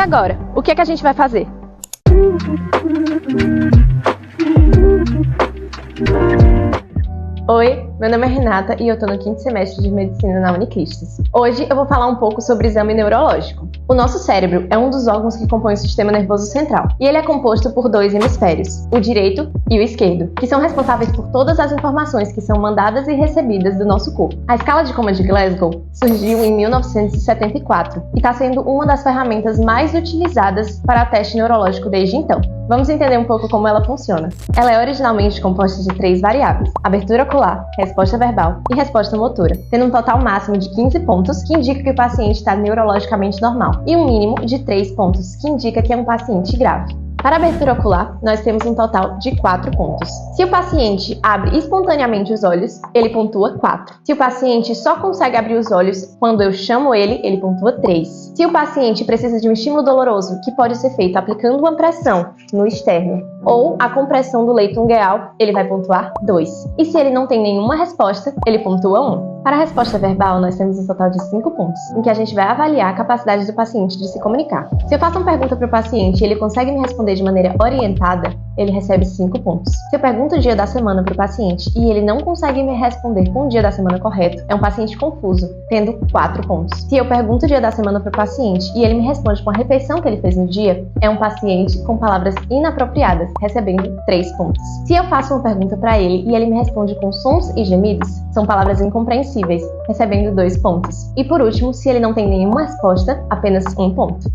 agora, o que é que a gente vai fazer? Oi, meu nome é Renata e eu tô no 5º semestre de Medicina na Unicristos. Hoje eu vou falar um pouco sobre exame neurológico. O nosso cérebro é um dos órgãos que compõe o sistema nervoso central, e ele é composto por 2 hemisférios, o direito e o esquerdo, que são responsáveis por todas as informações que são mandadas e recebidas do nosso corpo. A escala de Coma de Glasgow surgiu em 1974 e está sendo uma das ferramentas mais utilizadas para teste neurológico desde então. Vamos entender um pouco como ela funciona. Ela é originalmente composta de 3 variáveis: abertura ocular, resposta verbal e resposta motora, tendo um total máximo de 15 pontos, que indica que o paciente está neurologicamente normal, e um mínimo de 3 pontos, que indica que é um paciente grave. Para a abertura ocular, nós temos um total de 4 pontos. Se o paciente abre espontaneamente os olhos, ele pontua 4. Se o paciente só consegue abrir os olhos quando eu chamo ele pontua 3. Se o paciente precisa de um estímulo doloroso, que pode ser feito aplicando uma pressão no externo ou a compressão do leito ungueal, ele vai pontuar 2. E se ele não tem nenhuma resposta, ele pontua 1. Para a resposta verbal, nós temos um total de 5 pontos, em que a gente vai avaliar a capacidade do paciente de se comunicar. Se eu faço uma pergunta para o paciente e ele consegue me responder de maneira orientada, ele recebe 5 pontos. Se eu pergunto o dia da semana para o paciente e ele não consegue me responder com o dia da semana correto, é um paciente confuso, tendo 4 pontos. Se eu pergunto o dia da semana para o paciente e ele me responde com a refeição que ele fez no dia, é um paciente com palavras inapropriadas, recebendo 3 pontos. Se eu faço uma pergunta para ele e ele me responde com sons e gemidos, são palavras incompreensíveis, recebendo 2 pontos. E por último, se ele não tem nenhuma resposta, apenas 1 ponto.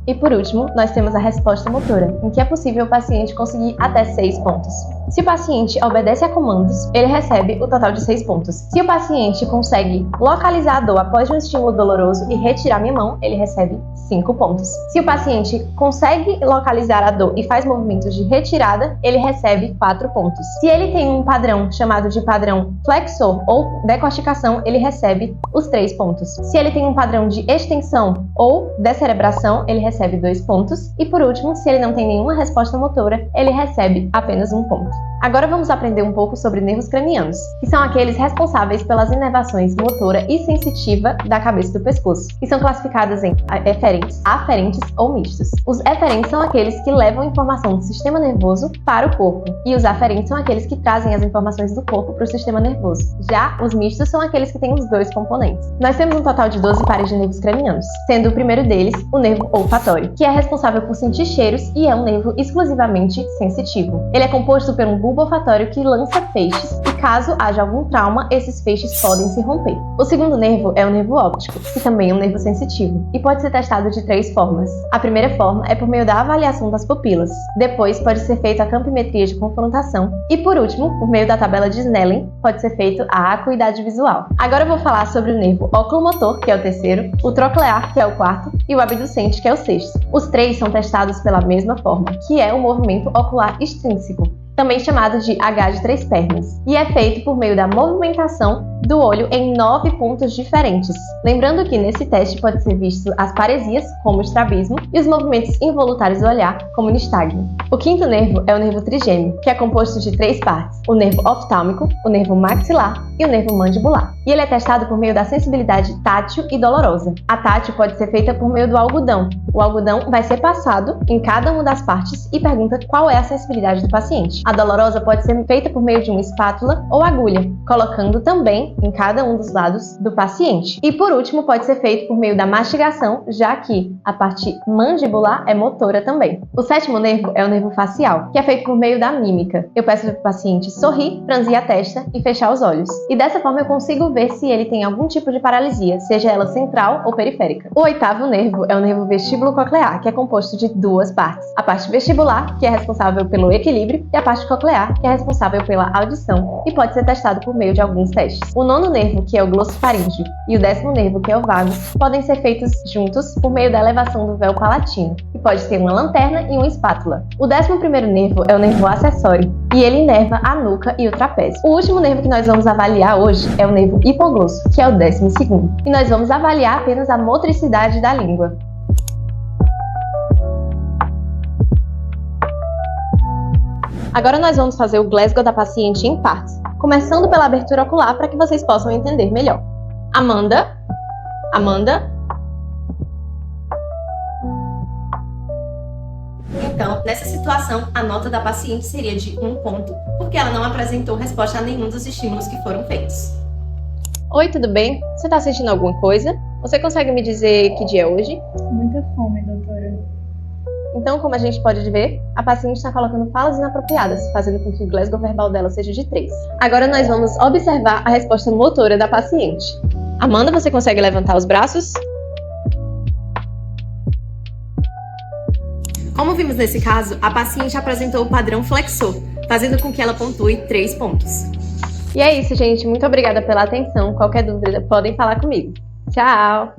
E por último, nós temos a resposta motora, em que é possível o paciente conseguir até 6 pontos. Se o paciente obedece a comandos, ele recebe o total de 6 pontos. Se o paciente consegue localizar a dor após um estímulo doloroso e retirar minha mão, ele recebe 5 pontos. Se o paciente consegue localizar a dor e faz movimentos de retirada, ele recebe 4 pontos. Se ele tem um padrão chamado de padrão flexor ou decorticação, ele recebe os 3 pontos. Se ele tem um padrão de extensão ou descerebração, ele recebe 2 pontos. E por último, se ele não tem nenhuma resposta motora, ele recebe apenas 1 ponto. Agora vamos aprender um pouco sobre nervos cranianos, que são aqueles responsáveis pelas inervações motora e sensitiva da cabeça do pescoço, que são classificadas em eferentes, aferentes ou mistos. Os eferentes são aqueles que levam informação do sistema nervoso para o corpo, e os aferentes são aqueles que trazem as informações do corpo para o sistema nervoso. Já os mistos são aqueles que têm os 2 componentes. Nós temos um total de 12 pares de nervos cranianos, sendo o primeiro deles o nervo olfatório, que é responsável por sentir cheiros e é um nervo exclusivamente sensitivo. Ele é composto por um bulbo olfatório que lança feixes e, caso haja algum trauma, esses feixes podem se romper. O segundo nervo é o nervo óptico, que também é um nervo sensitivo e pode ser testado de 3 formas. A primeira forma é por meio da avaliação das pupilas. Depois pode ser feita a campimetria de confrontação e, por último, por meio da tabela de Snellen, pode ser feito a acuidade visual. Agora eu vou falar sobre o nervo oculomotor, que é o terceiro, o troclear, que é o quarto, e o abducente, que é o sexto. Os 3 são testados pela mesma forma, que é o movimento ocular extrínseco, também chamado de H de 3 pernas, e é feito por meio da movimentação do olho em 9 pontos diferentes. Lembrando que nesse teste pode ser visto as paresias, como o estrabismo, e os movimentos involuntários do olhar, como o nistagmo. O quinto nervo é o nervo trigêmeo, que é composto de 3 partes: o nervo oftálmico, o nervo maxilar e o nervo mandibular. E ele é testado por meio da sensibilidade tátil e dolorosa. A tátil pode ser feita por meio do algodão. O algodão vai ser passado em cada uma das partes e pergunta qual é a sensibilidade do paciente. A dolorosa pode ser feita por meio de uma espátula ou agulha, colocando também em cada um dos lados do paciente. E por último, pode ser feito por meio da mastigação, já que a parte mandibular é motora também. O sétimo nervo é o nervo facial, que é feito por meio da mímica. Eu peço para o paciente sorrir, franzir a testa e fechar os olhos. E dessa forma eu consigo ver se ele tem algum tipo de paralisia, seja ela central ou periférica. O oitavo nervo é o nervo vestíbulo-coclear, que é composto de 2 partes: a parte vestibular, que é responsável pelo equilíbrio, e a parte coclear, que é responsável pela audição, e pode ser testado por meio de alguns testes. O nono nervo, que é o glossofaríngeo, e o 10º nervo, que é o vagus, podem ser feitos juntos por meio da elevação do véu palatino, e pode ser uma lanterna e uma espátula. O 11º nervo é o nervo acessório, e ele inerva a nuca e o trapézio. O último nervo que nós vamos avaliar hoje é o nervo hipoglosso, que é o 12º, e nós vamos avaliar apenas a motricidade da língua. Agora nós vamos fazer o Glasgow da paciente em partes, começando pela abertura ocular para que vocês possam entender melhor. Amanda, Então, nessa situação, a nota da paciente seria de 1 ponto, porque ela não apresentou resposta a nenhum dos estímulos que foram feitos. Oi, tudo bem? Você está sentindo alguma coisa? Você consegue me dizer que dia é hoje? Muita fome, doutora. Então, como a gente pode ver, a paciente está colocando falas inapropriadas, fazendo com que o Glasgow verbal dela seja de 3. Agora nós vamos observar a resposta motora da paciente. Amanda, você consegue levantar os braços? Como vimos nesse caso, a paciente apresentou o padrão flexor, fazendo com que ela pontue 3 pontos. E é isso, gente. Muito obrigada pela atenção. Qualquer dúvida, podem falar comigo. Tchau!